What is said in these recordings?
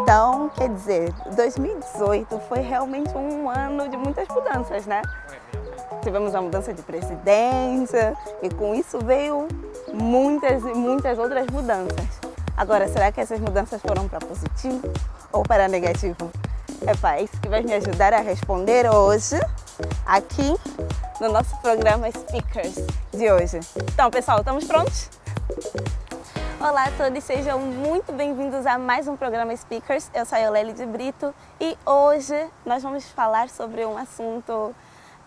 Então, quer dizer, 2018 foi realmente um ano de muitas mudanças, né? Tivemos a mudança de presidência e com isso veio muitas e muitas outras mudanças. Agora, será que essas mudanças foram para positivo ou para negativo? É isso que vai me ajudar a responder hoje, aqui no nosso programa Speakers de hoje. Então, pessoal, estamos prontos? Olá a todos, sejam muito bem-vindos a mais um programa Speakers. Eu sou a Euleli de Brito e hoje nós vamos falar sobre um assunto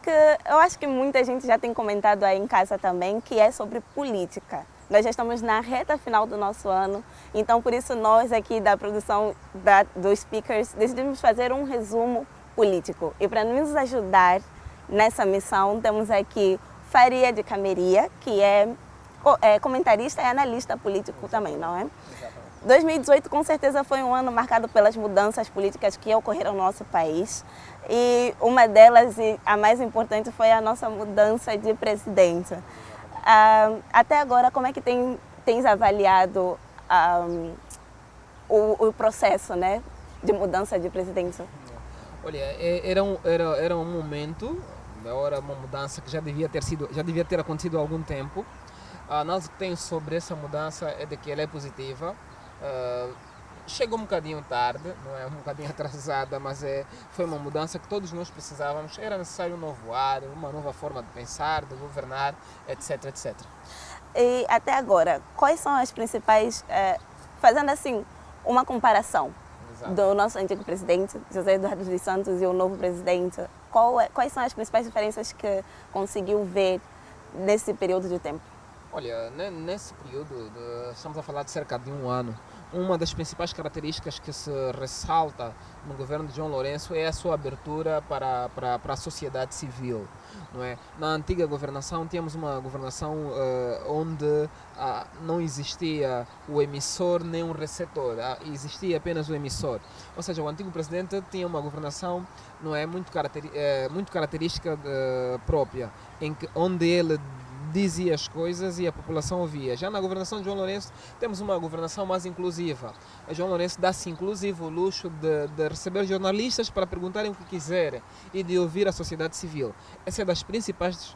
que eu acho que muita gente já tem comentado aí em casa também, que é sobre política. Nós já estamos na reta final do nosso ano, então por isso nós aqui da produção dos Speakers decidimos fazer um resumo político. E para nos ajudar nessa missão temos aqui Faria de Cameria, que é comentarista e analista político também, não é? Exatamente. 2018 com certeza foi um ano marcado pelas mudanças políticas que ocorreram no nosso país e uma delas, e a mais importante, foi a nossa mudança de presidente. Até agora, como é que tens avaliado o processo, né, de mudança de presidente? Olha, era um momento, era uma mudança que já devia ter acontecido há algum tempo. A análise que tenho sobre essa mudança é de que ela é positiva. Chegou um bocadinho tarde, não é? Um bocadinho atrasada, mas foi uma mudança que todos nós precisávamos. Era necessário um novo ar, uma nova forma de pensar, de governar, etc, etc. E até agora, quais são as principais, fazendo assim uma comparação, Exato. do nosso antigo presidente, José Eduardo dos Santos, e o novo presidente, quais são as principais diferenças que conseguiu ver nesse período de tempo? Olha, nesse período, estamos a falar de cerca de um ano, uma das principais características que se ressalta no governo de João Lourenço é a sua abertura para a sociedade civil. Não é? Na antiga governação, tínhamos uma governação onde não existia o emissor nem o receptor, existia apenas o emissor. Ou seja, o antigo presidente tinha uma governação, não é, muito característica própria, onde ele dizia as coisas e a população ouvia. Já na governação de João Lourenço temos uma governação mais inclusiva. A João Lourenço dá-se inclusive o luxo de receber jornalistas para perguntarem o que quiserem e de ouvir a sociedade civil. Essa é das principais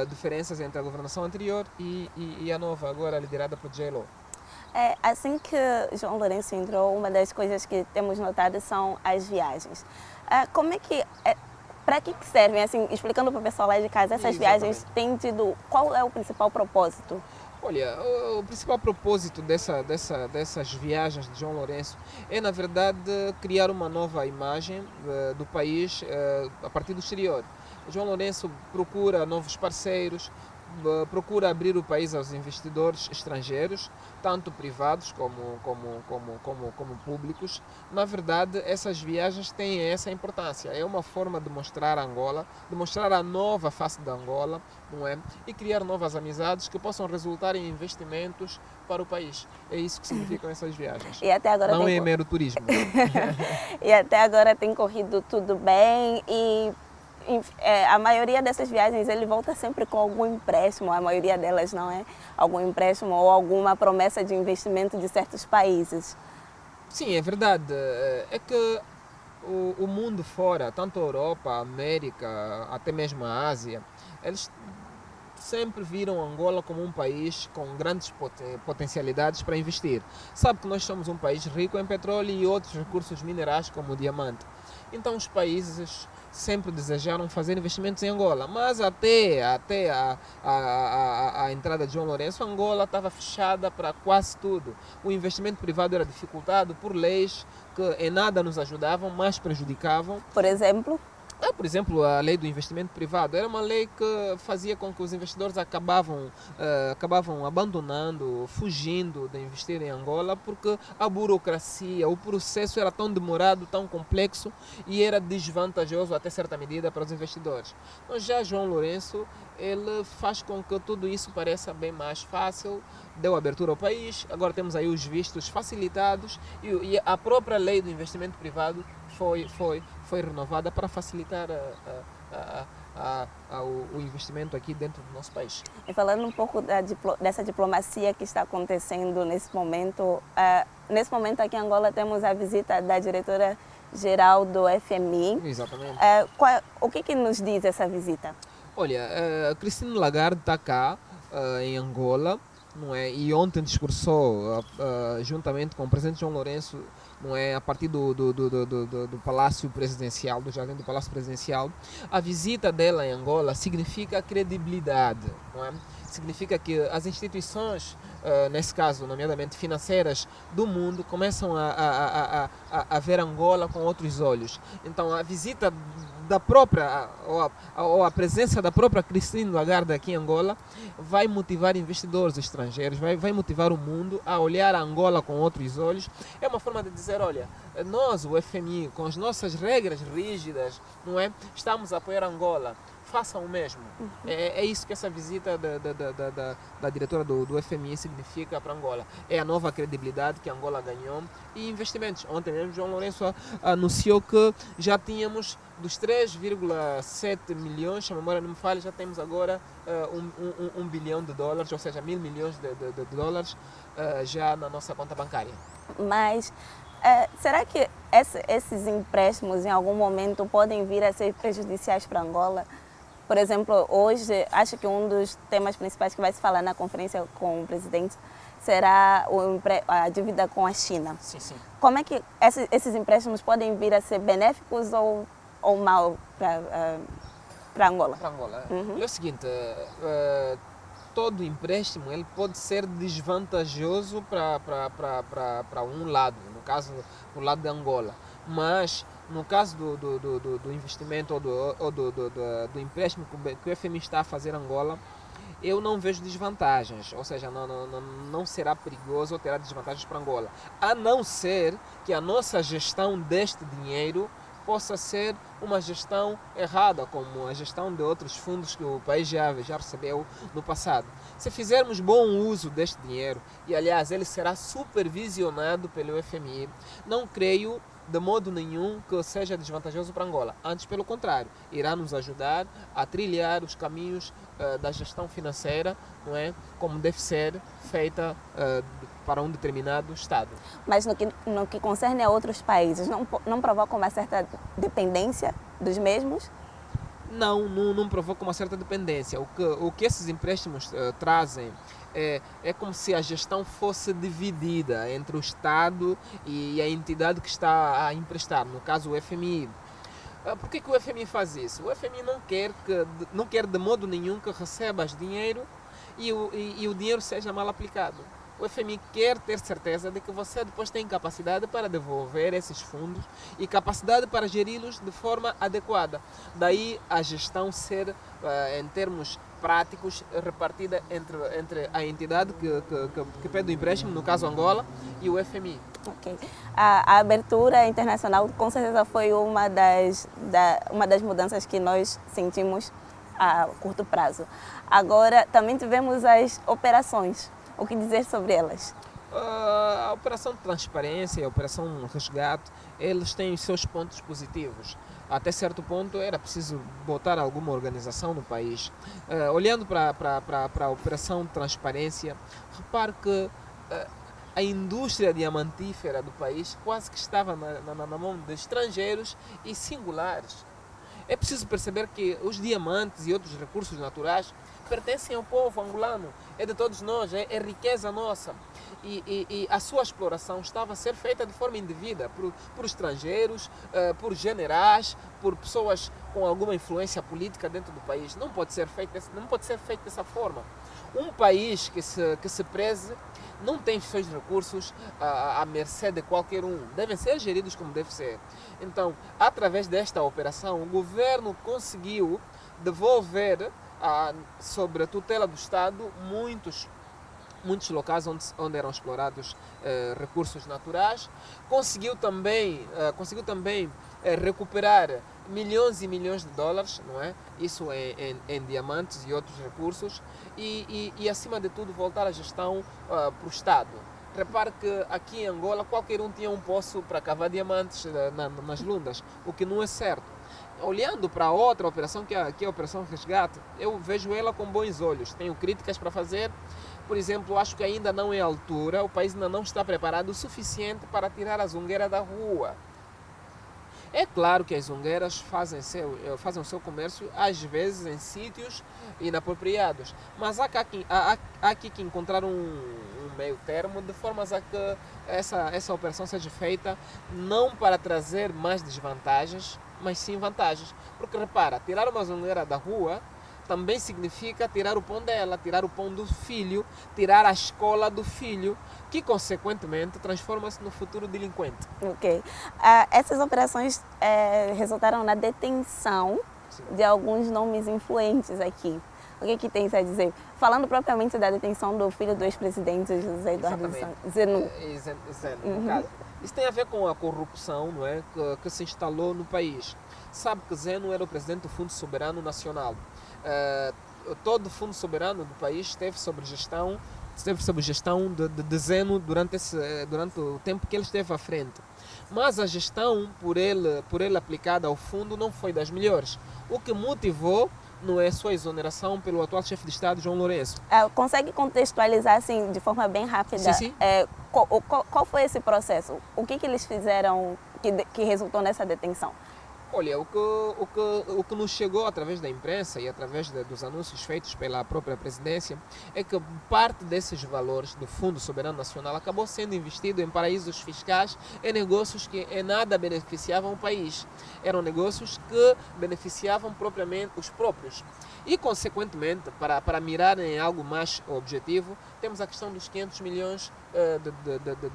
diferenças entre a governação anterior e a nova, agora liderada por J.Lo. Assim que João Lourenço entrou, uma das coisas que temos notado são as viagens. Como é que... Para que servem, assim, explicando para o pessoal lá de casa, essas viagens têm tido, qual é o principal propósito? Olha, o principal propósito dessas viagens de João Lourenço é, na verdade, criar uma nova imagem do país a partir do exterior. João Lourenço procura novos parceiros, procura abrir o país aos investidores estrangeiros, tanto privados como públicos. Na verdade, essas viagens têm essa importância. É uma forma de mostrar Angola, de mostrar a nova face da Angola, não é? E criar novas amizades que possam resultar em investimentos para o país. É isso que significam essas viagens. E até agora não é mero turismo. E até agora tem corrido tudo bem e a maioria dessas viagens ele volta sempre com algum empréstimo, a maioria delas não é algum empréstimo ou alguma promessa de investimento de certos países. Sim, é verdade. É que o mundo fora, tanto a Europa, a América, até mesmo a Ásia, eles sempre viram Angola como um país com grandes potencialidades para investir. Sabe que nós somos um país rico em petróleo e outros recursos minerais como o diamante. Então os países sempre desejaram fazer investimentos em Angola, mas até a entrada de João Lourenço, Angola estava fechada para quase tudo. O investimento privado era dificultado por leis que em nada nos ajudavam, mas prejudicavam. Por exemplo? Por exemplo, a lei do investimento privado era uma lei que fazia com que os investidores acabavam abandonando, fugindo de investir em Angola, porque a burocracia, o processo era tão demorado, tão complexo e era desvantajoso até certa medida para os investidores. Então já João Lourenço, ele faz com que tudo isso pareça bem mais fácil, deu abertura ao país, agora temos aí os vistos facilitados e a própria lei do investimento privado foi renovada para facilitar o investimento aqui dentro do nosso país. E falando um pouco dessa diplomacia que está acontecendo nesse momento aqui em Angola temos a visita da diretora-geral do FMI. Exatamente. O que nos diz essa visita? Olha, Christine Lagarde está cá em Angola, não é? E ontem discursou juntamente com o presidente João Lourenço, não é? A partir do Palácio Presidencial, do Jardim do Palácio Presidencial. A visita dela em Angola significa credibilidade, não é? Significa que as instituições, nesse caso, nomeadamente financeiras do mundo, começam a ver Angola com outros olhos. Então, a visita da própria, ou a presença da própria Christine Lagarde aqui em Angola vai motivar investidores estrangeiros, vai motivar o mundo a olhar a Angola com outros olhos. É uma forma de dizer, olha, nós, o FMI, com as nossas regras rígidas, não é? Estamos a apoiar Angola. Façam o mesmo. É isso que essa visita da diretora do FMI significa para Angola. É a nova credibilidade que Angola ganhou e investimentos. Ontem mesmo João Lourenço anunciou que já tínhamos dos 3,7 milhões, se a memória não me falha, já temos agora $1 bilhão, ou seja, 1.000 milhões de dólares já na nossa conta bancária. Mas será que esses empréstimos em algum momento podem vir a ser prejudiciais para Angola? Por exemplo, hoje, acho que um dos temas principais que vai se falar na conferência com o presidente será a dívida com a China. Sim, sim. Como é que esses empréstimos podem vir a ser benéficos ou mal para Angola? Para Angola. É o seguinte, todo empréstimo ele pode ser desvantajoso para um lado, no caso, para o lado de Angola. Mas no caso do investimento ou do empréstimo que o FMI está a fazer a Angola, eu não vejo desvantagens, ou seja, não será perigoso ou terá desvantagens para Angola, a não ser que a nossa gestão deste dinheiro possa ser uma gestão errada, como a gestão de outros fundos que o país já recebeu no passado. Se fizermos bom uso deste dinheiro, e aliás ele será supervisionado pelo FMI, não creio de modo nenhum que seja desvantajoso para Angola. Antes, pelo contrário, irá nos ajudar a trilhar os caminhos da gestão financeira, não é? Como deve ser feita para um determinado Estado. Mas no que concerne a outros países, não provoca uma certa dependência dos mesmos? Não provoca uma certa dependência. O que esses empréstimos trazem é como se a gestão fosse dividida entre o Estado e a entidade que está a emprestar, no caso o FMI. Por que o FMI faz isso? O FMI não quer de modo nenhum que recebas dinheiro e o dinheiro seja mal aplicado. O FMI quer ter certeza de que você depois tem capacidade para devolver esses fundos e capacidade para geri-los de forma adequada. Daí a gestão ser, em termos práticos, repartida entre a entidade que pede o empréstimo, no caso Angola, e o FMI. Okay. A abertura internacional com certeza foi uma das mudanças que nós sentimos a curto prazo. Agora também tivemos as operações. O que dizer sobre elas? A Operação Transparência e a Operação Resgate, eles têm os seus pontos positivos. Até certo ponto era preciso botar alguma organização no país. Olhando para a Operação Transparência, repare que a indústria diamantífera do país quase que estava na mão de estrangeiros e singulares. É preciso perceber que os diamantes e outros recursos naturais pertencem ao povo angolano, é de todos nós, é riqueza nossa. E a sua exploração estava a ser feita de forma indevida por estrangeiros, por generais, por pessoas com alguma influência política dentro do país. Não pode ser feito dessa forma. Um país que se preze não tem os seus recursos à mercê de qualquer um. Devem ser geridos como deve ser. Então, através desta operação, o governo conseguiu devolver sobre a tutela do Estado muitos locais onde eram explorados recursos naturais. Conseguiu também recuperar milhões e milhões de dólares, não é? Isso em diamantes e outros recursos, e acima de tudo voltar a gestão para o Estado. Repare que aqui em Angola qualquer um tinha um poço para cavar diamantes nas lundas, o que não é certo. olhando para outra operação, que é a Operação Resgate, eu vejo ela com bons olhos. Tenho críticas para fazer. Por exemplo, acho que ainda não é a altura, o país ainda não está preparado o suficiente para tirar a zungueira da rua. É claro que as zungueiras fazem o seu comércio, às vezes, em sítios inapropriados. Mas há aqui que encontrar um meio termo, de forma a que essa operação seja feita não para trazer mais desvantagens, mas sim vantagens. Porque repara, tirar uma zungueira da rua também significa tirar o pão dela, tirar o pão do filho, tirar a escola do filho, que consequentemente transforma-se no futuro delinquente. Ok. Essas operações resultaram na detenção de alguns nomes influentes aqui. O que tens a dizer? Falando propriamente da detenção do filho do ex-presidente José Eduardo Zenu. No caso. Isso tem a ver com a corrupção, não é, que se instalou no país. Sabe que Zeno era o presidente do Fundo Soberano Nacional. Todo o Fundo Soberano do país esteve sob gestão de Zeno durante o tempo que ele esteve à frente. Mas a gestão por ele aplicada ao fundo não foi das melhores. O que motivou não é sua exoneração pelo atual chefe de Estado, João Lourenço. Consegue contextualizar assim, de forma bem rápida? Sim. Qual foi esse processo? O que eles fizeram que resultou nessa detenção? Olha, o que nos chegou através da imprensa e através dos anúncios feitos pela própria presidência é que parte desses valores do Fundo Soberano Nacional acabou sendo investido em paraísos fiscais, em negócios que em nada beneficiavam o país. Eram negócios que beneficiavam propriamente os próprios. E, consequentemente, para mirar em algo mais objetivo, temos a questão dos 500 milhões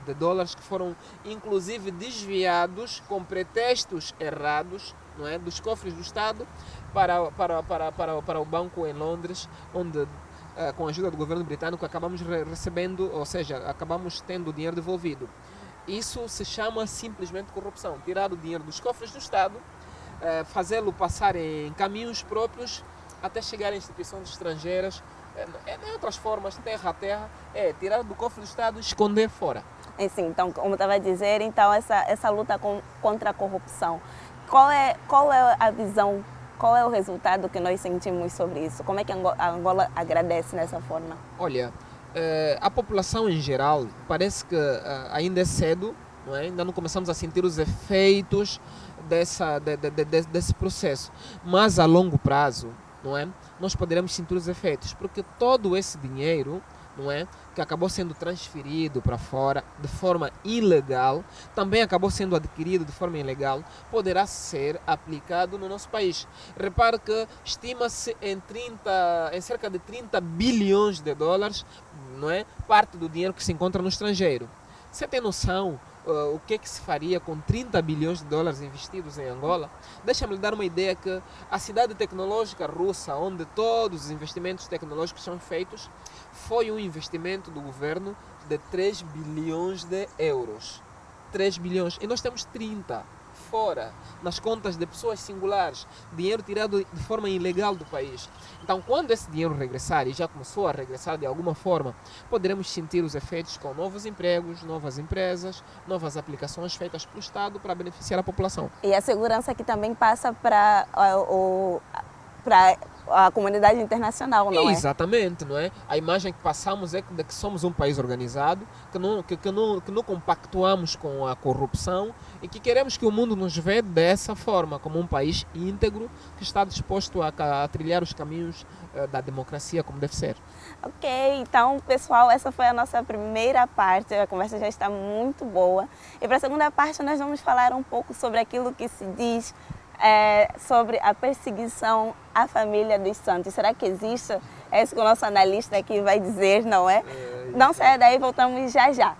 de dólares que foram, inclusive, desviados com pretextos errados, não é, dos cofres do Estado para o banco em Londres, onde, com a ajuda do governo britânico, acabamos recebendo, ou seja, acabamos tendo o dinheiro devolvido. Isso se chama simplesmente corrupção. Tirar o dinheiro dos cofres do Estado, fazê-lo passar em caminhos próprios, até chegar a instituições estrangeiras, em outras formas, terra a terra, tirar do cofre do Estado e esconder fora. Sim, então, como estava a dizer, então essa luta contra a corrupção, qual é a visão, qual é o resultado que nós sentimos sobre isso? Como é que a Angola agradece nessa forma? Olha, a população em geral, parece que ainda é cedo, não é? Ainda não começamos a sentir os efeitos desse processo, mas a longo prazo, não é? Nós poderemos sentir os efeitos, porque todo esse dinheiro, não é, que acabou sendo transferido para fora de forma ilegal, também acabou sendo adquirido de forma ilegal, poderá ser aplicado no nosso país. Repare que estima-se em cerca de 30 bilhões de dólares, não é, parte do dinheiro que se encontra no estrangeiro. Você tem noção o que se faria com 30 bilhões de dólares investidos em Angola? Deixa-me lhe dar uma ideia que a cidade tecnológica russa, onde todos os investimentos tecnológicos são feitos, foi um investimento do governo de 3 bilhões de euros. 3 bilhões. E nós temos 30 fora, nas contas de pessoas singulares, dinheiro tirado de forma ilegal do país. Então, quando esse dinheiro regressar, e já começou a regressar de alguma forma, poderemos sentir os efeitos com novos empregos, novas empresas, novas aplicações feitas pelo Estado para beneficiar a população. E a segurança que também passa para a comunidade internacional, não é? Exatamente, não é? A imagem que passamos é de que somos um país organizado, que não compactuamos com a corrupção e que queremos que o mundo nos vê dessa forma, como um país íntegro que está disposto a trilhar os caminhos da democracia como deve ser. Ok, então pessoal, essa foi a nossa primeira parte, a conversa já está muito boa. E para a segunda parte nós vamos falar um pouco sobre aquilo que se diz sobre a perseguição à família dos Santos. Será que existe? É isso que o nosso analista aqui vai dizer, não é? Não saia daí, voltamos já já.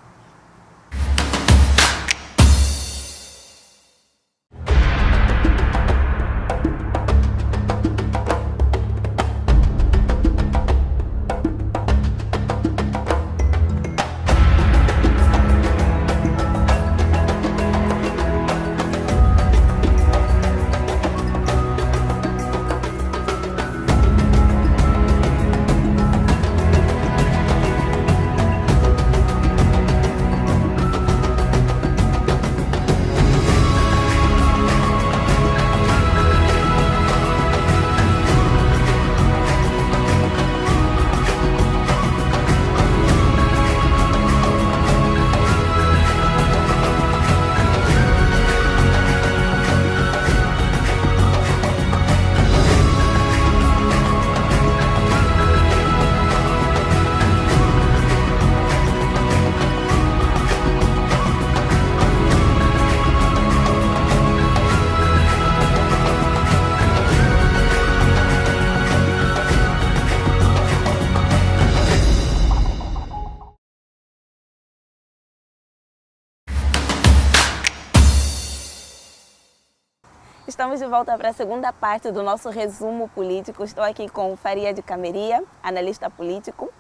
Estamos de volta para a segunda parte do nosso resumo político. Estou aqui com Faria de Cameria, analista político.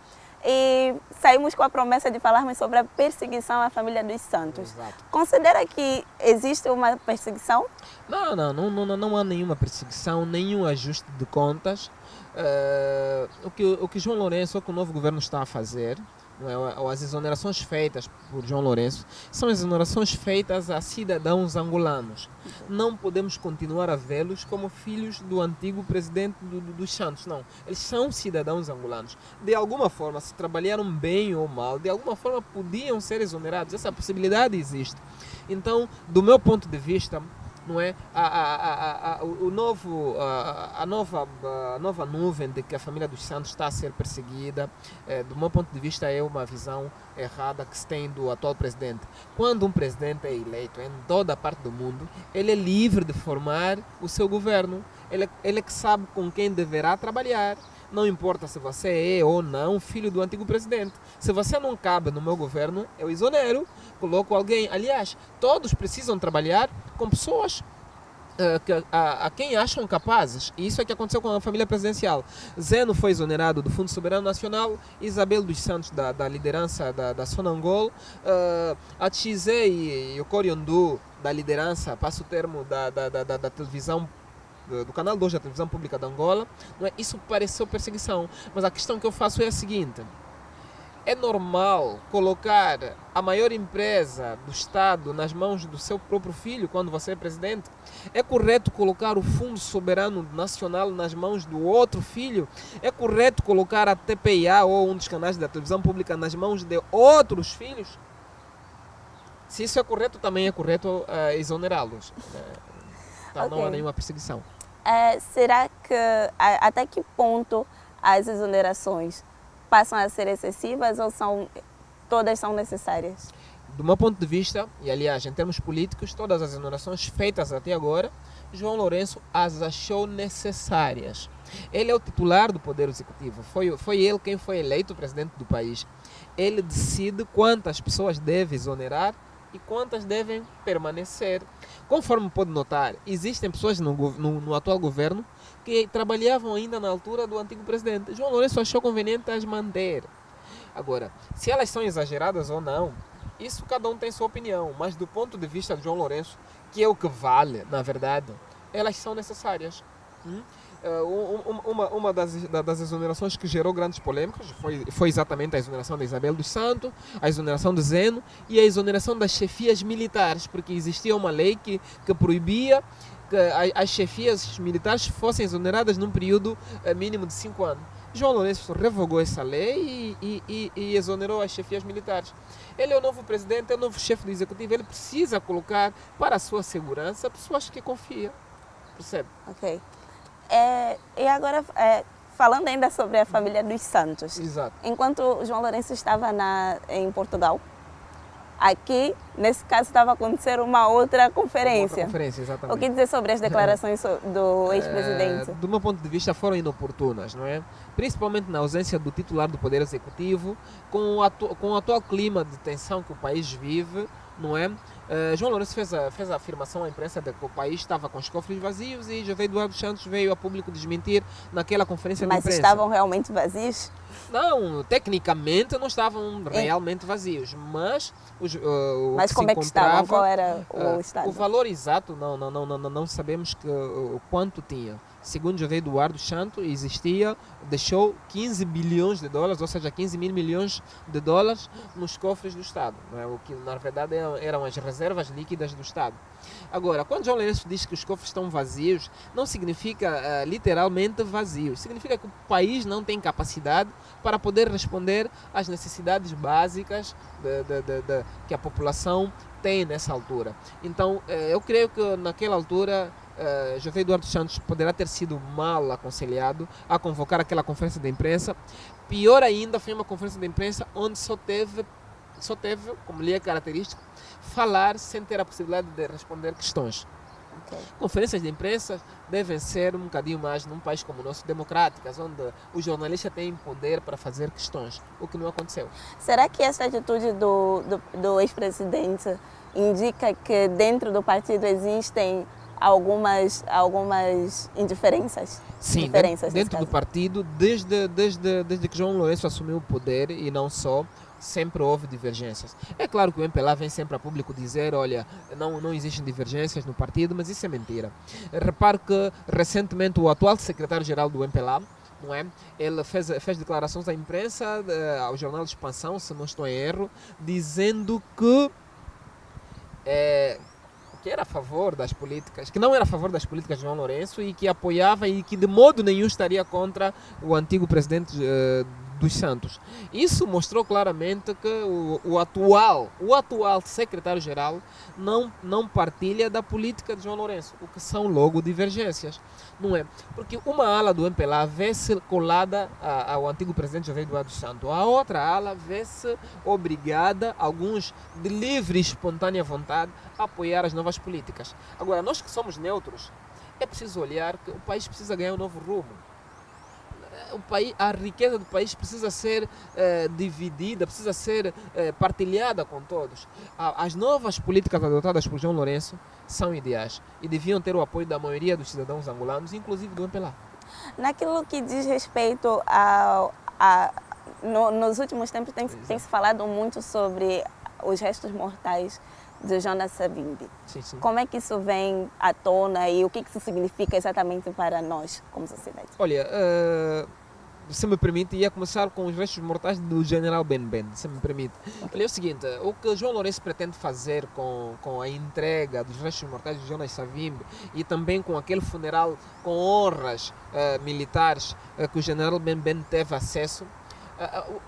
E saímos com a promessa de falarmos sobre a perseguição à família dos Santos. Exato. Considera que existe uma perseguição? Não há nenhuma perseguição, nenhum ajuste de contas. O que João Lourenço, o que o novo governo está a fazer, não é? As exonerações feitas por João Lourenço, são exonerações feitas a cidadãos angolanos. Não podemos continuar a vê-los como filhos do antigo presidente dos Santos, não. Eles são cidadãos angolanos. De alguma forma, se trabalharam bem ou mal, de alguma forma podiam ser exonerados. Essa possibilidade existe. Então, do meu ponto de vista, não é? A nova nuvem de que a família dos Santos está a ser perseguida, do meu ponto de vista, é uma visão errada que se tem do atual presidente. Quando um presidente é eleito em toda a parte do mundo, ele é livre de formar o seu governo. Ele é que sabe com quem deverá trabalhar. Não importa se você é ou não filho do antigo presidente. Se você não cabe no meu governo, eu exonero, coloco alguém. Aliás, todos precisam trabalhar com pessoas a quem acham capazes. E isso é que aconteceu com a família presidencial. Zeno foi exonerado do Fundo Soberano Nacional, Isabel dos Santos da liderança da Sonangol, a Tchizé e o Coriondu da liderança, passo o termo, da televisão, do canal 2 da televisão pública de Angola. Não é? Isso pareceu perseguição, mas a questão que eu faço é a seguinte: é normal colocar a maior empresa do Estado nas mãos do seu próprio filho quando você é presidente? É correto colocar o Fundo Soberano Nacional nas mãos do outro filho? É correto colocar a TPIA ou um dos canais da televisão pública nas mãos de outros filhos? Se isso é correto, também é correto exonerá-los. Então não há nenhuma perseguição. Será que até que ponto as exonerações passam a ser excessivas ou todas são necessárias? Do meu ponto de vista, e aliás em termos políticos, todas as exonerações feitas até agora, João Lourenço as achou necessárias. Ele é o titular do Poder Executivo, foi ele quem foi eleito presidente do país. Ele decide quantas pessoas deve exonerar e quantas devem permanecer. Conforme pode notar, existem pessoas no atual governo que trabalhavam ainda na altura do antigo presidente. João Lourenço achou conveniente as manter. Agora, se elas são exageradas ou não, isso cada um tem sua opinião, mas do ponto de vista de João Lourenço, que é o que vale, na verdade, elas são necessárias. Uma das exonerações que gerou grandes polêmicas foi exatamente a exoneração da Isabel dos Santos, a exoneração de Zeno e a exoneração das chefias militares, porque existia uma lei que proibia que as chefias militares fossem exoneradas num período mínimo de 5 anos. João Lourenço revogou essa lei e exonerou as chefias militares. Ele é o novo presidente, é o novo chefe do executivo, ele precisa colocar para a sua segurança pessoas que confiam. Percebe? Ok. E agora, falando ainda sobre a família dos Santos. Exato. Enquanto João Lourenço estava em Portugal, aqui, nesse caso, estava a acontecer uma outra conferência. Exatamente. O que dizer sobre as declarações do ex-presidente? Do meu ponto de vista, foram inoportunas, não é? Principalmente na ausência do titular do Poder Executivo, com o atual clima de tensão que o país vive, não é? João Lourenço fez a afirmação à imprensa de que o país estava com os cofres vazios e José Eduardo Santos veio a público desmentir naquela conferência de imprensa. Mas estavam realmente vazios? Não, tecnicamente não estavam realmente vazios, mas mas como é que estavam? Qual era o estado? O valor exato não sabemos o quanto tinha. Segundo José Eduardo Santos, deixou 15 bilhões de dólares, ou seja, 15 mil milhões de dólares nos cofres do Estado, não é? O que na verdade eram as reservas líquidas do Estado. Agora, quando João Lourenço diz que os cofres estão vazios, não significa literalmente vazios, significa que o país não tem capacidade para poder responder às necessidades básicas que a população tem nessa altura. Então, eu creio que naquela altura José Eduardo Santos poderá ter sido mal aconselhado a convocar aquela conferência de imprensa. Pior ainda, foi uma conferência de imprensa onde só teve, como lhe é característico, falar sem ter a possibilidade de responder questões. Okay. Conferências de imprensa devem ser um bocadinho mais num país como o nosso, democráticas, onde o jornalista tem poder para fazer questões, o que não aconteceu. Será que essa atitude do ex-presidente indica que dentro do partido existem algumas indiferenças. Sim, diferenças dentro do partido, desde que João Lourenço assumiu o poder e não só, sempre houve divergências. É claro que o MPLA vem sempre a público dizer, olha, não existem divergências no partido, mas isso é mentira. Repare que recentemente o atual secretário-geral do MPLA, não é? Ele fez declarações à imprensa, ao jornal de Expansão, se não estou em erro, dizendo que era a favor das políticas, que não era a favor das políticas de João Lourenço e que apoiava e que de modo nenhum estaria contra o antigo presidente dos Santos. Isso mostrou claramente que o atual secretário-geral não partilha da política de João Lourenço, o que são logo divergências, não é? Porque uma ala do MPLA vê-se colada ao antigo presidente José Eduardo dos Santos, a outra ala vê-se obrigada, alguns de livre e espontânea vontade, a apoiar as novas políticas. Agora, nós que somos neutros, é preciso olhar que o país precisa ganhar um novo rumo. A riqueza do país precisa ser dividida, precisa ser partilhada com todos. As novas políticas adotadas por João Lourenço são ideais e deviam ter o apoio da maioria dos cidadãos angolanos, inclusive do MPLA. Naquilo que diz respeito nos últimos tempos tem se falado muito sobre os restos mortais de Jonas Savimbi. Sim, sim. Como é que isso vem à tona e o que isso significa exatamente para nós como sociedade? Olha, se me permite, ia começar com os restos mortais do general Ben, se me permite. Olha, é o seguinte, o que João Lourenço pretende fazer com a entrega dos restos mortais de Jonas Savimbi e também com aquele funeral com honras militares que o general Ben teve acesso,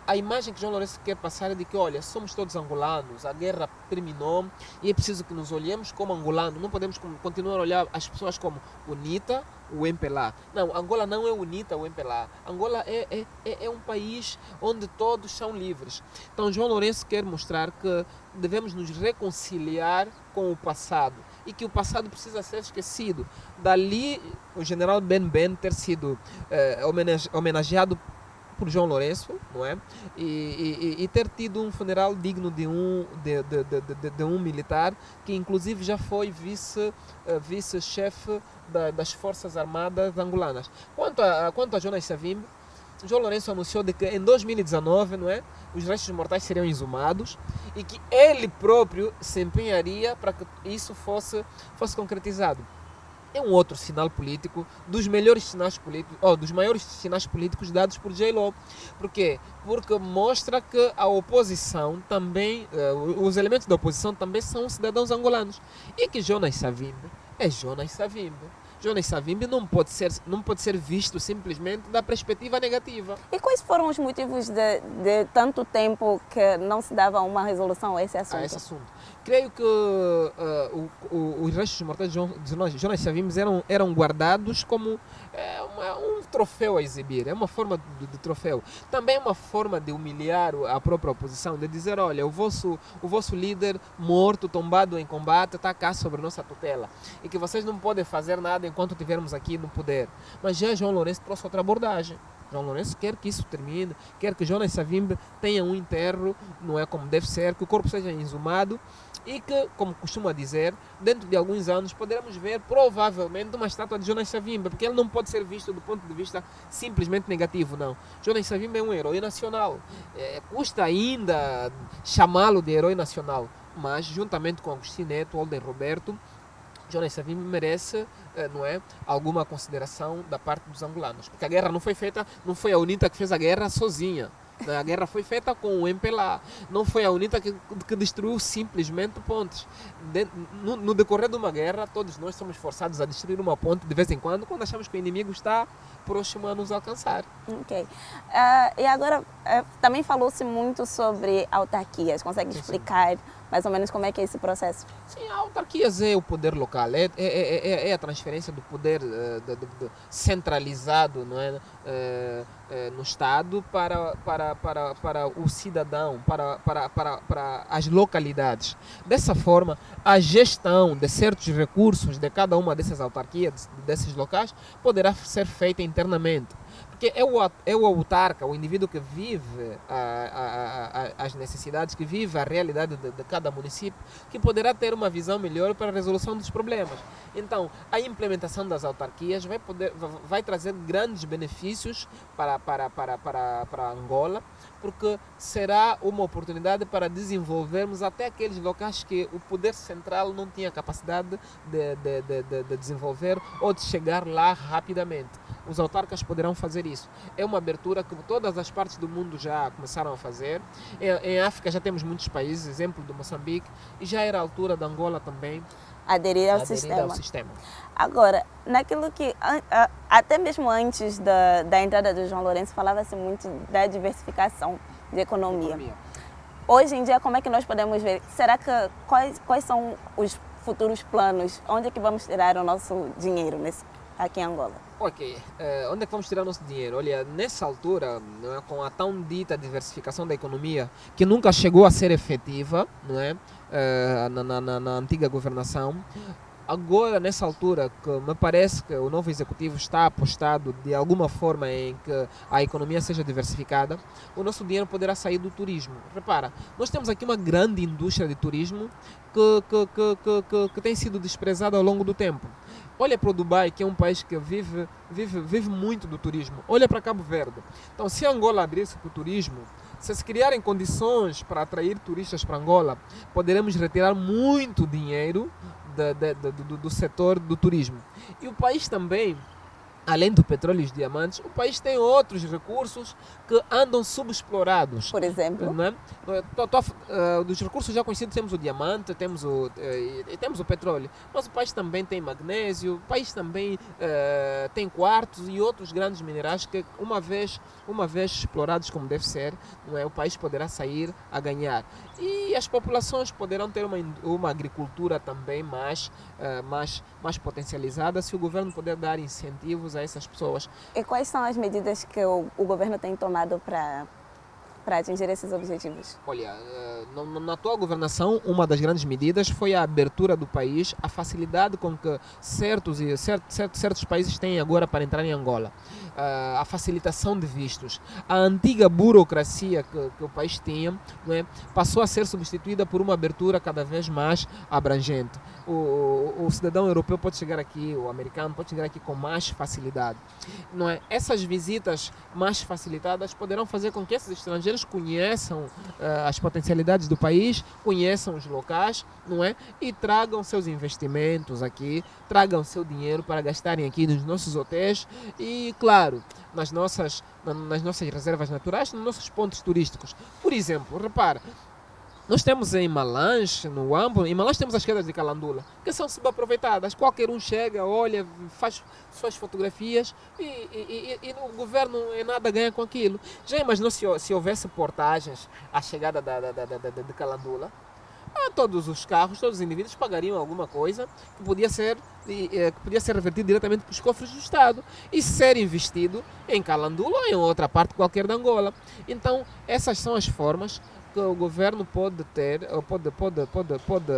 a imagem que João Lourenço quer passar é de que, olha, somos todos angolanos, a guerra terminou e é preciso que nos olhemos como angolanos. Não podemos continuar a olhar as pessoas como UNITA, o MPLA. Não, Angola não é UNITA, o MPLA. Angola é um país onde todos são livres. Então, João Lourenço quer mostrar que devemos nos reconciliar com o passado e que o passado precisa ser esquecido. Dali, o general Ben ter sido homenageado por João Lourenço, não é? E ter tido um funeral digno de um militar que inclusive já foi vice-chefe das Forças Armadas angolanas. Quanto a Jonas Savimbi, João Lourenço anunciou de que em 2019, não é, os restos mortais seriam exumados e que ele próprio se empenharia para que isso fosse concretizado. É um outro sinal político, dos maiores sinais políticos dados por J-Lo. Por quê? Porque mostra que a oposição também, os elementos da oposição também são cidadãos angolanos. E que Jonas Savimbi é Jonas Savimbi. Jonas Savimbi não pode ser visto simplesmente da perspectiva negativa. E quais foram os motivos de tanto tempo que não se dava uma resolução a esse assunto? Creio que os restos mortais de Jonas Savimbi eram guardados como um troféu a exibir, é uma forma de troféu. Também é uma forma de humilhar a própria oposição, de dizer, olha, o vosso líder morto, tombado em combate, está cá sobre nossa tutela e que vocês não podem fazer nada enquanto estivermos aqui no poder. Mas já João Lourenço trouxe outra abordagem. João Lourenço quer que isso termine, quer que Jonas Savimbi tenha um enterro, não é como deve ser, que o corpo seja exumado e que, como costuma dizer, dentro de alguns anos poderemos ver provavelmente uma estátua de Jonas Savimbi, porque ele não pode ser visto do ponto de vista simplesmente negativo, não. Jonas Savimbi é um herói nacional, custa ainda chamá-lo de herói nacional, mas juntamente com Agostinho Neto, Holden Roberto, Jonas Savimbi merece, não é, alguma consideração da parte dos angolanos, porque a guerra não foi a UNITA que fez a guerra sozinha. A guerra foi feita com o MPLA, não foi a UNITA que destruiu simplesmente pontes. No decorrer de uma guerra, todos nós somos forçados a destruir uma ponte de vez em quando achamos que o inimigo está próximo a nos alcançar. Ok. E agora, também falou-se muito sobre autarquias. Consegue explicar mais ou menos como é que é esse processo? Sim, a autarquias é o poder local, é a transferência do poder centralizado, não é? No Estado para o cidadão, para as localidades. Dessa forma, a gestão de certos recursos de cada uma dessas autarquias, desses locais, poderá ser feita internamente. Porque é o autarca, o indivíduo que vive as necessidades, que vive a realidade de cada município, que poderá ter uma visão melhor para a resolução dos problemas. Então, a implementação das autarquias vai trazer grandes benefícios para Angola, porque será uma oportunidade para desenvolvermos até aqueles locais que o poder central não tinha capacidade de desenvolver ou de chegar lá rapidamente. Os autarcas poderão fazer isso. É uma abertura que todas as partes do mundo já começaram a fazer. Em África já temos muitos países, exemplo do Moçambique, e já era a altura da Angola também aderir ao sistema. Agora, naquilo que até mesmo antes da entrada do João Lourenço falava-se muito da diversificação de economia. Hoje em dia, como é que nós podemos ver? Será que quais são os futuros planos? Onde é que vamos tirar o nosso dinheiro aqui em Angola? Ok, onde é que vamos tirar o nosso dinheiro? Olha, nessa altura, não é, com a tão dita diversificação da economia, que nunca chegou a ser efetiva, não é, na antiga governação, agora, nessa altura, que me parece que o novo executivo está apostado de alguma forma em que a economia seja diversificada, o nosso dinheiro poderá sair do turismo. Repara, nós temos aqui uma grande indústria de turismo que tem sido desprezada ao longo do tempo. Olha para o Dubai, que é um país que vive muito do turismo. Olha para Cabo Verde. Então, se Angola abrisse para o turismo, se criarem condições para atrair turistas para Angola, poderemos retirar muito dinheiro do setor do turismo. E o país também, além do petróleo e os diamantes, o país tem outros recursos que andam subexplorados. Por exemplo? Não é? Dos recursos já conhecidos temos o diamante, temos o petróleo, mas o país também tem magnésio, o país também tem quartos e outros grandes minerais que uma vez explorados como deve ser, não é? O país poderá sair a ganhar. E as populações poderão ter uma agricultura também mais potencializada se o governo puder dar incentivos a essas pessoas. E quais são as medidas que o governo tem tomado para atingir esses objetivos? Olha, na atual governação, uma das grandes medidas foi a abertura do país, a facilidade com que certos países têm agora para entrar em Angola, a facilitação de vistos. A antiga burocracia que o país tinha, não é, passou a ser substituída por uma abertura cada vez mais abrangente. O cidadão europeu pode chegar aqui, o americano pode chegar aqui com mais facilidade. Não é? Essas visitas mais facilitadas poderão fazer com que esses estrangeiros conheçam as potencialidades do país, conheçam os locais, não é? E tragam seus investimentos aqui, tragam seu dinheiro para gastarem aqui nos nossos hotéis e, claro, nas nossas reservas naturais, nos nossos pontos turísticos. Por exemplo, repara, nós temos em Malange, no Ambo, em Malange temos as quedas de Calandula, que são subaproveitadas. Qualquer um chega, olha, faz suas fotografias e o governo em nada ganha com aquilo. Já imaginou se houvesse portagens à chegada de Calandula? Todos os carros, todos os indivíduos pagariam alguma coisa que podia ser revertido diretamente para os cofres do Estado e ser investido em Calandula ou em outra parte qualquer da Angola. Então, essas são as formas que o governo pode ter,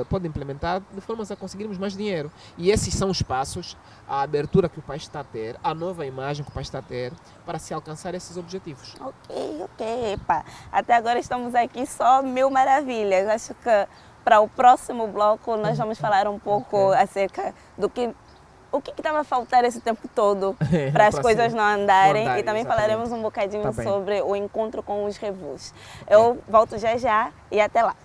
pode implementar de forma a conseguirmos mais dinheiro. E esses são os passos, a abertura que o país está a ter, a nova imagem que o país está a ter para se alcançar esses objetivos. Ok. Epa. Até agora estamos aqui só mil maravilhas. Acho que para o próximo bloco nós vamos falar um pouco acerca do que o que estava a faltar esse tempo todo para as coisas não andarem e também falaremos um bocadinho sobre o encontro com os revus. Eu volto já e até lá.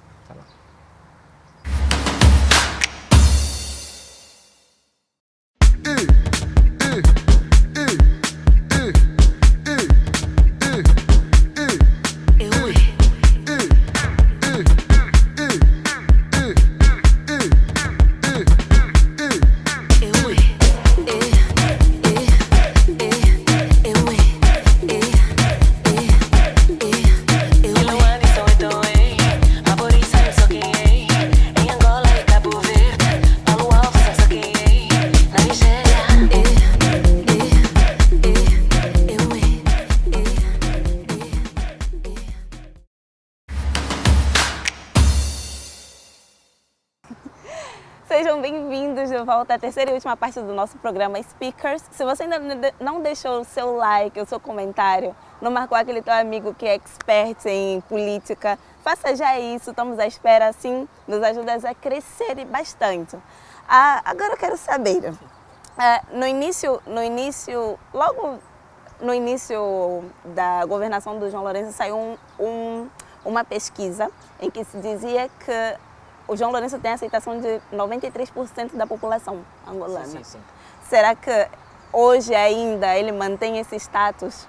Aborigen bem-vindos de volta à terceira e última parte do nosso programa Speakers. Se você ainda não deixou o seu like, o seu comentário, não marcou aquele teu amigo que é expert em política, faça já isso, estamos à espera, assim, nos ajuda a crescer bastante. Agora eu quero saber, logo no início da governação do João Lourenço saiu uma pesquisa em que se dizia que o João Lourenço tem aceitação de 93% da população angolana. Sim. Será que hoje ainda ele mantém esse status?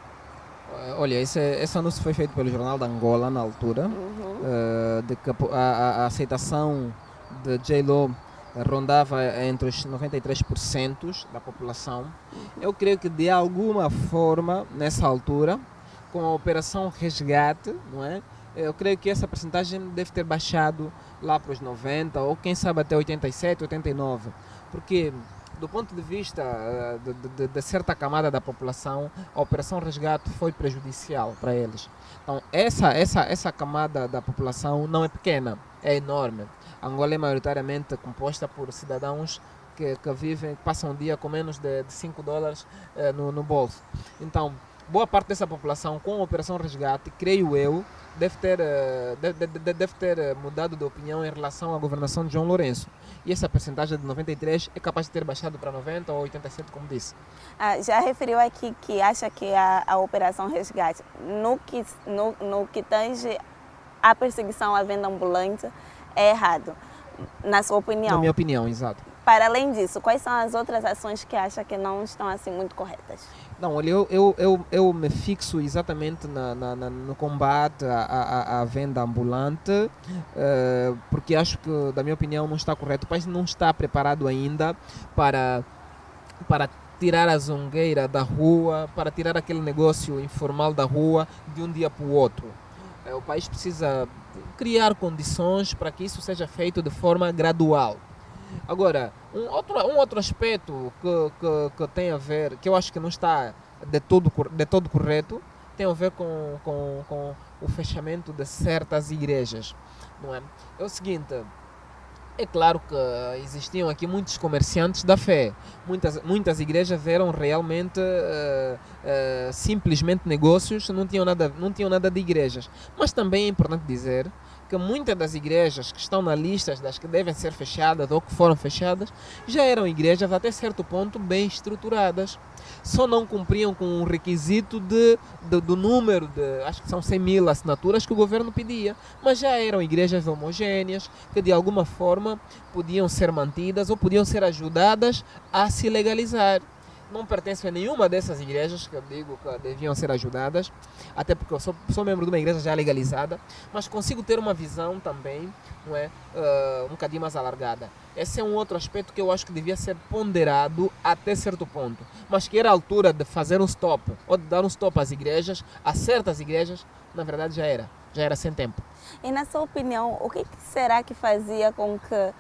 Olha, esse anúncio foi feito pelo Jornal da Angola na altura, de que a aceitação de J-Lo rondava entre os 93% da população. Eu creio que de alguma forma, nessa altura, com a Operação Resgate, não é? Eu creio que essa percentagem deve ter baixado lá para os 90% ou quem sabe até 87%, 89%. Porque do ponto de vista de certa camada da população, a Operação Resgate foi prejudicial para eles. Então essa camada da população não é pequena, é enorme. A Angola é maioritariamente composta por cidadãos que passam um dia com menos de $5 no bolso. Então, boa parte dessa população, com a Operação Resgate, creio eu, deve ter mudado de opinião em relação à governação de João Lourenço. E essa percentagem de 93% é capaz de ter baixado para 90% ou 87%, como disse. Já referiu aqui que acha que a Operação Resgate, no que tange à perseguição à venda ambulante, é errado, na sua opinião? Na minha opinião, exato. Para além disso, quais são as outras ações que acha que não estão assim muito corretas? Não, olha, eu me fixo exatamente no combate à venda ambulante, porque acho que, da minha opinião, não está correto. O país não está preparado ainda para tirar a zongueira da rua, para tirar aquele negócio informal da rua de um dia para o outro. O país precisa criar condições para que isso seja feito de forma gradual. Agora, um outro aspecto que tem a ver, que eu acho que não está de todo correto, tem a ver com o fechamento de certas igrejas. Não é? É o seguinte, é claro que existiam aqui muitos comerciantes da fé. Muitas igrejas eram realmente simplesmente negócios, não tinham nada de igrejas. Mas também é importante dizer que muitas das igrejas que estão na lista das que devem ser fechadas ou que foram fechadas, já eram igrejas até certo ponto bem estruturadas. Só não cumpriam com um requisito do número de, acho que são 100.000 assinaturas que o governo pedia, mas já eram igrejas homogêneas, que de alguma forma podiam ser mantidas ou podiam ser ajudadas a se legalizar. Não pertenço a nenhuma dessas igrejas que eu digo que deviam ser ajudadas, até porque eu sou membro de uma igreja já legalizada, mas consigo ter uma visão também, não é, um bocadinho mais alargada. Esse é um outro aspecto que eu acho que devia ser ponderado até certo ponto, mas que era a altura de fazer um stop, ou de dar um stop às igrejas, a certas igrejas, na verdade já era sem tempo. E na sua opinião, o que será que fazia com que,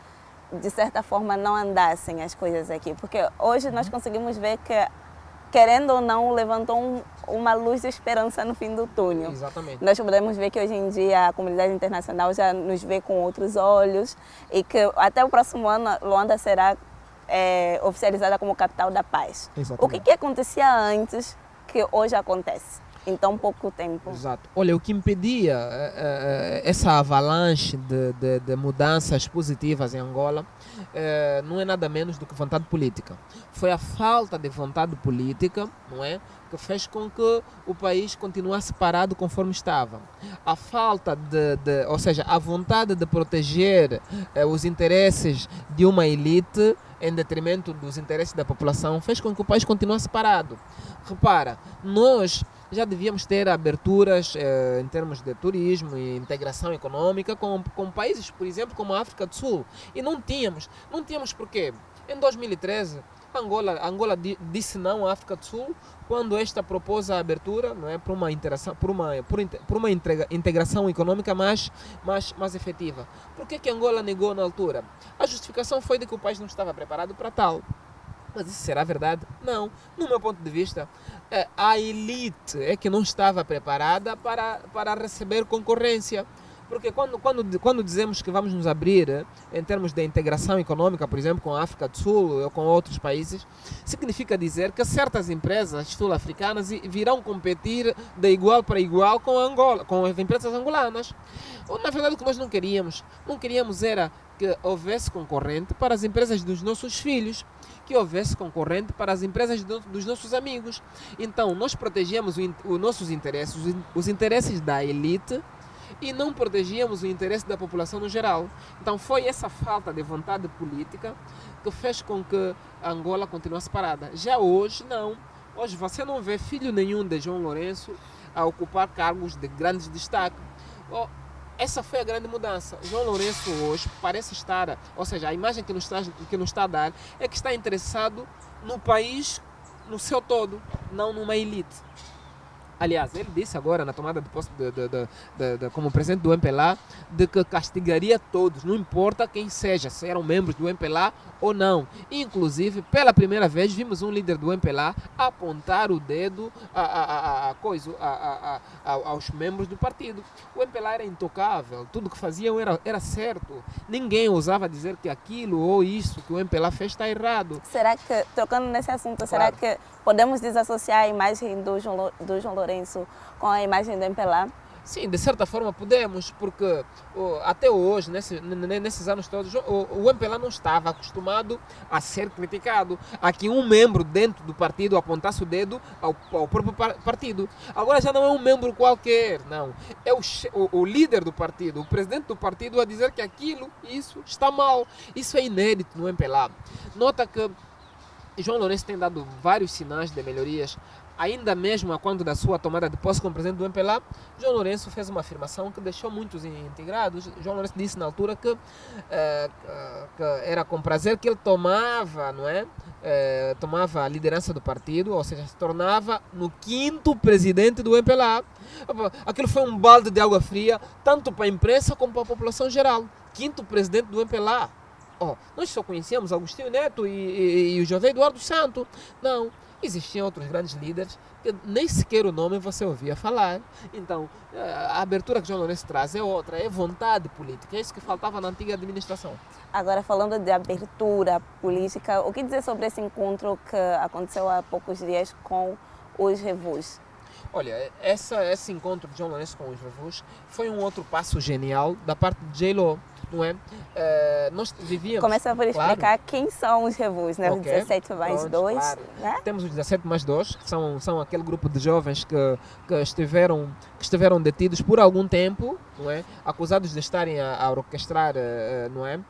de certa forma, não andassem as coisas aqui? Porque hoje nós conseguimos ver que, querendo ou não, levantou uma luz de esperança no fim do túnel. Exatamente. Nós podemos ver que hoje em dia a comunidade internacional já nos vê com outros olhos e que até o próximo ano Luanda será oficializada como capital da paz. Exatamente. O que acontecia antes que hoje acontece em tão pouco tempo? Exato. Olha, o que impedia essa avalanche de mudanças positivas em Angola não é nada menos do que vontade política. Foi a falta de vontade política, não é, que fez com que o país continuasse parado conforme estava. A falta ou seja, a vontade de proteger os interesses de uma elite em detrimento dos interesses da população fez com que o país continuasse parado. Repara, nós já devíamos ter aberturas em termos de turismo e integração econômica com países, por exemplo, como a África do Sul. E não tínhamos porque em 2013 Angola disse não à África do Sul quando esta propôs a abertura, não é, para uma integração econômica mais efetiva. Por que Angola negou na altura? A justificação foi de que o país não estava preparado para tal. Mas isso será verdade? Não. No meu ponto de vista, a elite é que não estava preparada para receber concorrência. Porque quando dizemos que vamos nos abrir em termos de integração econômica, por exemplo, com a África do Sul ou com outros países, significa dizer que certas empresas sul-africanas virão competir de igual para igual com Angola, com as empresas angolanas. Na verdade, o que nós não queríamos era que houvesse concorrente para as empresas dos nossos filhos, que houvesse concorrente para as empresas dos nossos amigos. Então, nós protegíamos os nossos interesses, os interesses da elite, e não protegíamos o interesse da população no geral. Então foi essa falta de vontade política que fez com que a Angola continuasse parada. Já hoje, não. Hoje você não vê filho nenhum de João Lourenço a ocupar cargos de grande destaque. Essa foi a grande mudança. João Lourenço hoje parece estar, ou seja, a imagem que nos está a dar é que está interessado no país no seu todo, não numa elite. Aliás, ele disse agora na tomada de posse como presidente do MPLA de que castigaria todos, não importa quem seja, se eram membros do MPLA ou não. Inclusive, pela primeira vez, vimos um líder do MPLA apontar o dedo aos membros do partido. O MPLA era intocável, tudo que faziam era certo. Ninguém ousava dizer que aquilo ou isso que o MPLA fez está errado. Será que, tocando nesse assunto, Claro. será que podemos desassociar a imagem do João Lourenço com a imagem do MPLA? Sim, de certa forma podemos, porque até hoje, nesses anos todos, o MPLA não estava acostumado a ser criticado, a que um membro dentro do partido apontasse o dedo ao próprio partido. Agora já não é um membro qualquer, não. É o líder do partido, o presidente do partido a dizer que isso está mal. Isso é inédito no MPLA. Nota que João Lourenço tem dado vários sinais de melhorias. Ainda mesmo quando da sua tomada de posse como presidente do MPLA, João Lourenço fez uma afirmação que deixou muitos integrados. João Lourenço disse na altura que era com prazer que ele tomava, tomava a liderança do partido, ou seja, se tornava no 5º presidente do MPLA. Aquilo foi um balde de água fria, tanto para a imprensa como para a população geral. 5º presidente do MPLA. Nós só conhecíamos Agostinho Neto e o José Eduardo Santos. Não. Existiam outros grandes líderes que nem sequer o nome você ouvia falar. Então, a abertura que João Lourenço traz é outra, é vontade política. É isso que faltava na antiga administração. Agora, falando de abertura política, o que dizer sobre esse encontro que aconteceu há poucos dias com os revus? Olha, esse encontro de João Lourenço com os revus foi um outro passo genial da parte de J-Lo, não é? Nós vivíamos... Começa por explicar Claro. quem são os revus, né? Os Ok, 17 mais pronto, 2, claro. né? Temos os 17 mais 2, que são aquele grupo de jovens que estiveram detidos por algum tempo, não é? Acusados de estarem a orquestrar, não é?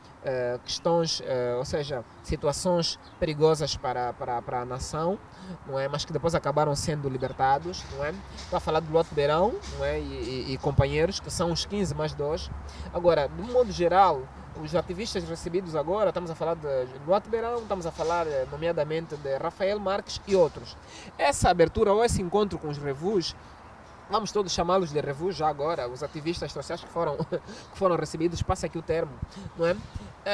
Questões, ou seja, situações perigosas para a nação, não é? Mas que depois acabaram sendo libertados, não é? Estou a falar de Lote Beirão, não é? E companheiros, que são os 15 mais 2. Agora, de um modo geral, os ativistas recebidos agora, estamos a falar de Lote Beirão, estamos a falar nomeadamente de Rafael Marques e outros. Essa abertura ou esse encontro com os revus, vamos todos chamá-los de revus já agora, os ativistas sociais que foram recebidos, passa aqui o termo, não é?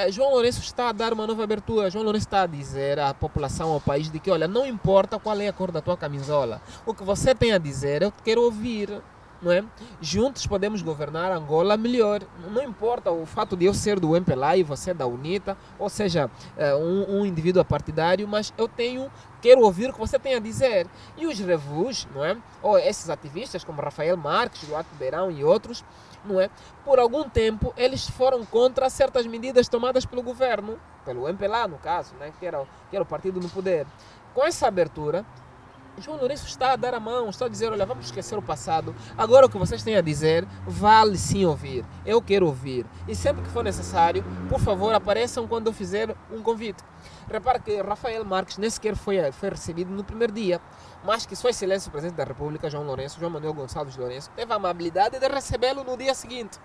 João Lourenço está a dar uma nova abertura. João Lourenço está a dizer à população, ao país, de que, olha, não importa qual é a cor da tua camisola, o que você tem a dizer eu quero ouvir. Não é? Juntos podemos governar Angola melhor. Não importa o fato de eu ser do MPLA e você da UNITA, ou seja, um indivíduo partidário, mas quero ouvir o que você tem a dizer. E os revus, não é? Ou esses ativistas como Rafael Marques, Duarte Beirão e outros, não é? Por algum tempo eles foram contra certas medidas tomadas pelo governo, pelo MPLA no caso, né? que era o partido no poder. Com essa abertura, João Lourenço está a dar a mão, está a dizer, olha, vamos esquecer o passado, agora o que vocês têm a dizer vale sim ouvir, eu quero ouvir. E sempre que for necessário, por favor, apareçam quando eu fizer um convite. Repare que Rafael Marques nem sequer foi recebido no primeiro dia, mas que Sua Excelência o Presidente da República, João Manuel Gonçalves Lourenço, teve a amabilidade de recebê-lo no dia seguinte.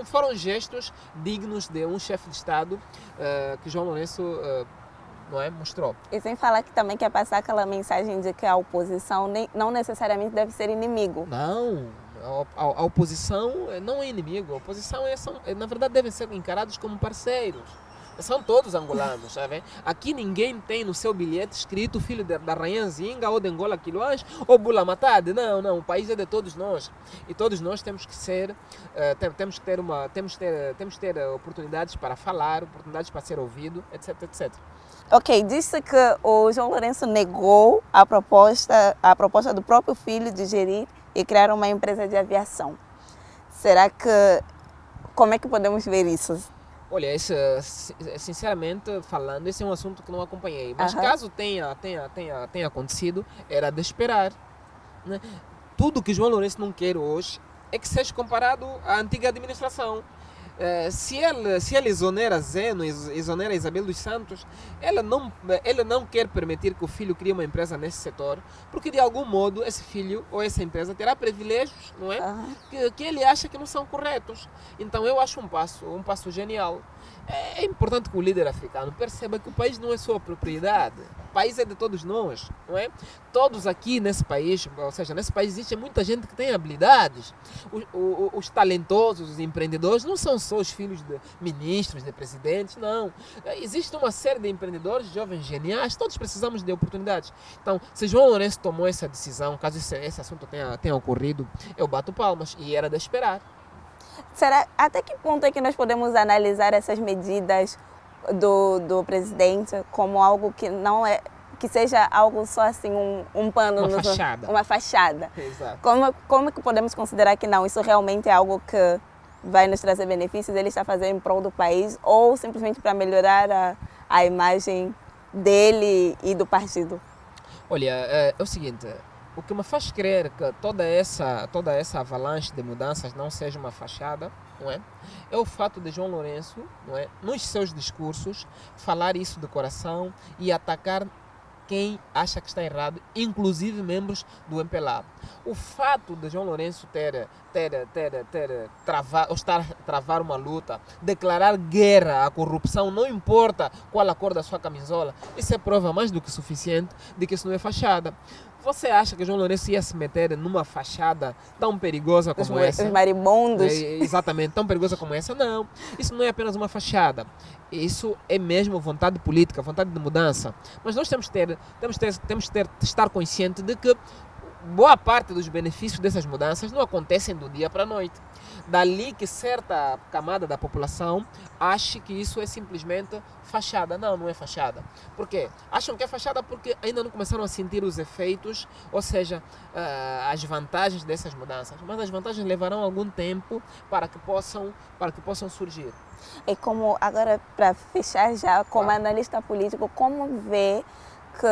Foram gestos dignos de um chefe de Estado que João Lourenço não é? Mostrou. E sem falar que também quer passar aquela mensagem de que a oposição não necessariamente deve ser inimigo. Não, a oposição não é inimigo. A oposição na verdade devem ser encarados como parceiros. São todos angolanos, sabe? Aqui ninguém tem no seu bilhete escrito filho da Rainha Zinga ou de Angola Quiloás ou Bula Matade. Não, não. O país é de todos nós. E todos nós temos que ser, temos que ter oportunidades para falar, oportunidades para ser ouvido, etc, etc. Ok, disse que o João Lourenço negou a proposta do próprio filho de gerir e criar uma empresa de aviação. Será que... Como é que podemos ver isso? Olha, sinceramente falando, esse é um assunto que não acompanhei. Mas caso tenha acontecido, era de esperar. Né? Tudo que João Lourenço não quer hoje é que seja comparado à antiga administração. Se ele exonera Zeno, exonera Isabel dos Santos, ele não quer permitir que o filho crie uma empresa nesse setor, porque de algum modo esse filho ou essa empresa terá privilégios, não é? Que ele acha que não são corretos. Então eu acho um passo genial. É importante que o líder africano perceba que o país não é sua propriedade. O país é de todos nós, não é? Todos aqui nesse país, ou seja, nesse país existe muita gente que tem habilidades. Os talentosos, os empreendedores, não são só os filhos de ministros, de presidentes, não. Existe uma série de empreendedores, jovens geniais, todos precisamos de oportunidades. Então, se João Lourenço tomou essa decisão, caso esse assunto tenha ocorrido, eu bato palmas e era de esperar. Até que ponto é que nós podemos analisar essas medidas do presidente como algo que não é, que seja algo só assim, um pano... Uma fachada. Exato. Como é que podemos considerar que não, isso realmente é algo que vai nos trazer benefícios, ele está fazendo em prol do país, ou simplesmente para melhorar a imagem dele e do partido? Olha, é o seguinte... O que me faz crer que toda essa avalanche de mudanças não seja uma fachada, não é? É o fato de João Lourenço, não é, nos seus discursos, falar isso de coração e atacar quem acha que está errado, inclusive membros do MPLA. O fato de João Lourenço travar uma luta, declarar guerra à corrupção, não importa qual a cor da sua camisola, isso é prova mais do que suficiente de que isso não é fachada. Você acha que João Lourenço ia se meter numa fachada tão perigosa como essa? Os marimbondos. Exatamente, tão perigosa como essa? Não. Isso não é apenas uma fachada. Isso é mesmo vontade política, vontade de mudança. Mas nós temos que estar consciente de que boa parte dos benefícios dessas mudanças não acontecem do dia para a noite. Dali que certa camada da população ache que isso é simplesmente fachada. Não, não é fachada. Por quê? Acham que é fachada porque ainda não começaram a sentir os efeitos, ou seja, as vantagens dessas mudanças. Mas as vantagens levarão algum tempo para que possam surgir. E como, agora para fechar já, como analista político, como vê que...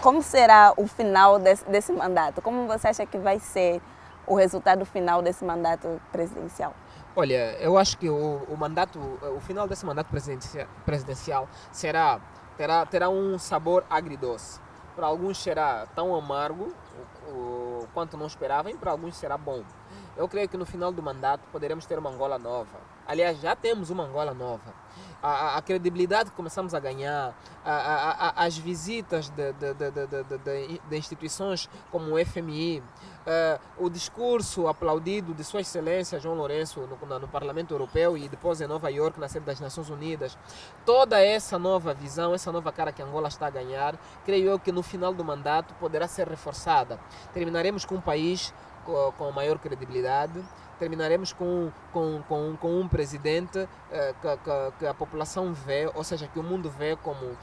como será o final desse mandato? Como você acha que vai ser o resultado final desse mandato presidencial? Olha, eu acho que o final desse mandato presidencial terá um sabor agridoce. Para alguns será tão amargo quanto não esperavam, e para alguns será bom. Eu creio que no final do mandato poderemos ter uma Angola nova. Aliás, já temos uma Angola nova. A credibilidade que começamos a ganhar, as visitas de instituições como o FMI, o discurso aplaudido de Sua Excelência João Lourenço no Parlamento Europeu e depois em Nova Iorque, na sede das Nações Unidas, toda essa nova visão, essa nova cara que Angola está a ganhar, creio eu que no final do mandato poderá ser reforçada. Terminaremos com um país com maior credibilidade, terminaremos com um presidente que a população vê, ou seja, que o mundo vê como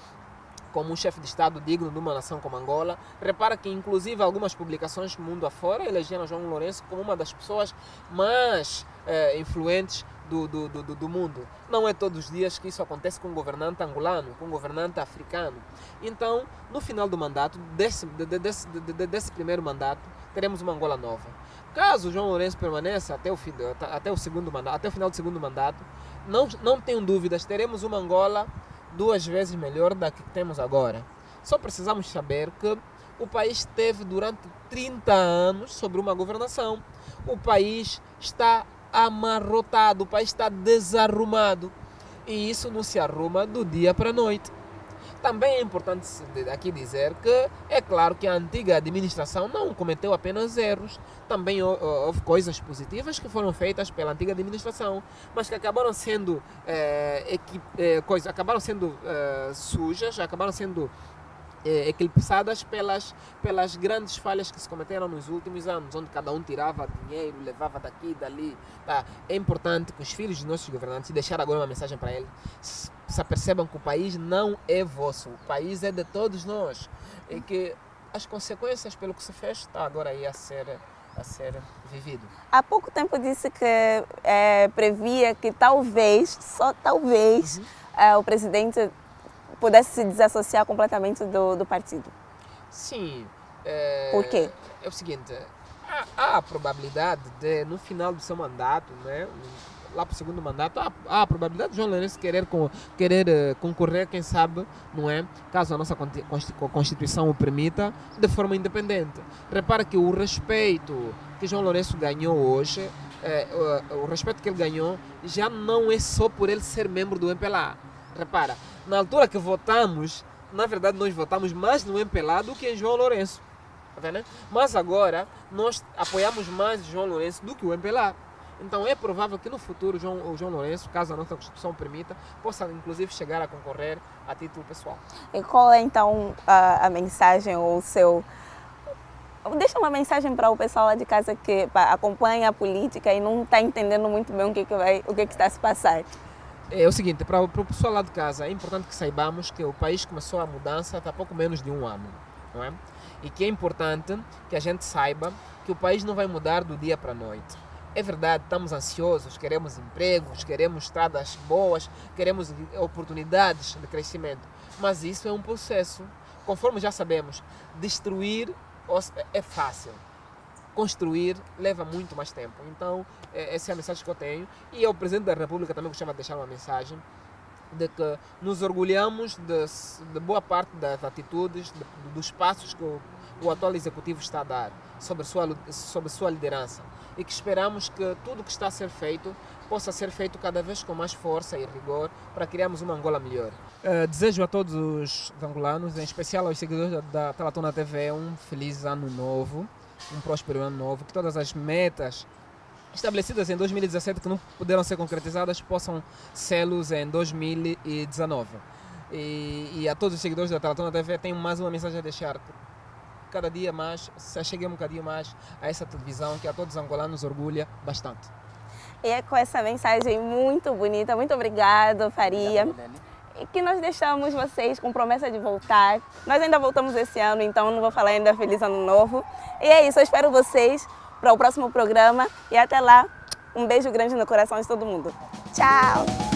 um chefe de Estado digno de uma nação como Angola. Repara que, inclusive, algumas publicações mundo afora elegeram João Lourenço como uma das pessoas mais influentes do mundo. Não é todos os dias que isso acontece com um governante angolano, com um governante africano. Então, no final do mandato, desse primeiro mandato, teremos uma Angola nova. Caso João Lourenço permaneça até o final do segundo mandato, não tenho dúvidas, teremos uma Angola 2 vezes melhor da que temos agora. Só precisamos saber que o país esteve durante 30 anos sobre uma governação. O país está amarrotado, o país está desarrumado. E isso não se arruma do dia para a noite. Também é importante aqui dizer que é claro que a antiga administração não cometeu apenas erros, também houve coisas positivas que foram feitas pela antiga administração, mas que acabaram sendo, sujas, acabaram sendo eclipsadas pelas grandes falhas que se cometeram nos últimos anos, onde cada um tirava dinheiro, levava daqui e dali. Tá? É importante que os filhos dos nossos governantes, e deixar agora uma mensagem para eles, se apercebam que o país não é vosso, o país é de todos nós, e que as consequências pelo que se fez está agora aí a ser vivido. Há pouco tempo disse que previa que talvez, só talvez, o presidente pudesse se desassociar completamente do partido. Sim. Por quê? É o seguinte, há a probabilidade de, no final do seu mandato, né, lá para o segundo mandato, há a probabilidade de João Lourenço querer concorrer, quem sabe, não é? Caso a nossa Constituição o permita, de forma independente. Repara que o respeito que João Lourenço ganhou hoje, o respeito que ele ganhou, já não é só por ele ser membro do MPLA. Repara, na altura que votamos, na verdade nós votamos mais no MPLA do que em João Lourenço. Tá vendo? Mas agora nós apoiamos mais João Lourenço do que o MPLA. Então é provável que no futuro o João Lourenço, caso a nossa Constituição permita, possa inclusive chegar a concorrer a título pessoal. E qual é então a mensagem ou o seu... Deixa uma mensagem para o pessoal lá de casa que acompanha a política e não está entendendo muito bem o que está a se passar. É o seguinte, para o pessoal lá de casa, é importante que saibamos que o país começou a mudança há pouco menos de um ano, não é? E que é importante que a gente saiba que o país não vai mudar do dia para a noite. É verdade, estamos ansiosos, queremos empregos, queremos estradas boas, queremos oportunidades de crescimento, mas isso é um processo. Conforme já sabemos, destruir é fácil. Construir leva muito mais tempo. Então, essa é a mensagem que eu tenho. E ao Presidente da República também gostava de deixar uma mensagem de que nos orgulhamos de boa parte das atitudes, dos passos que o atual Executivo está a dar sobre sua liderança. E que esperamos que tudo o que está a ser feito possa ser feito cada vez com mais força e rigor para criarmos uma Angola melhor. Desejo a todos os angolanos, em especial aos seguidores da Teletona TV, um feliz ano novo. Um próspero ano novo, que todas as metas estabelecidas em 2017 que não puderam ser concretizadas possam sê-los em 2019. E a todos os seguidores da Teletona TV tenho mais uma mensagem a deixar. Cada dia mais, se acheguem um bocadinho mais a essa televisão que a todos os angolanos orgulha bastante. E é com essa mensagem muito bonita, muito obrigado, Faria. E que nós deixamos vocês com promessa de voltar. Nós ainda voltamos esse ano, então não vou falar ainda Feliz Ano Novo. E é isso, eu espero vocês para o próximo programa. E até lá, um beijo grande no coração de todo mundo. Tchau!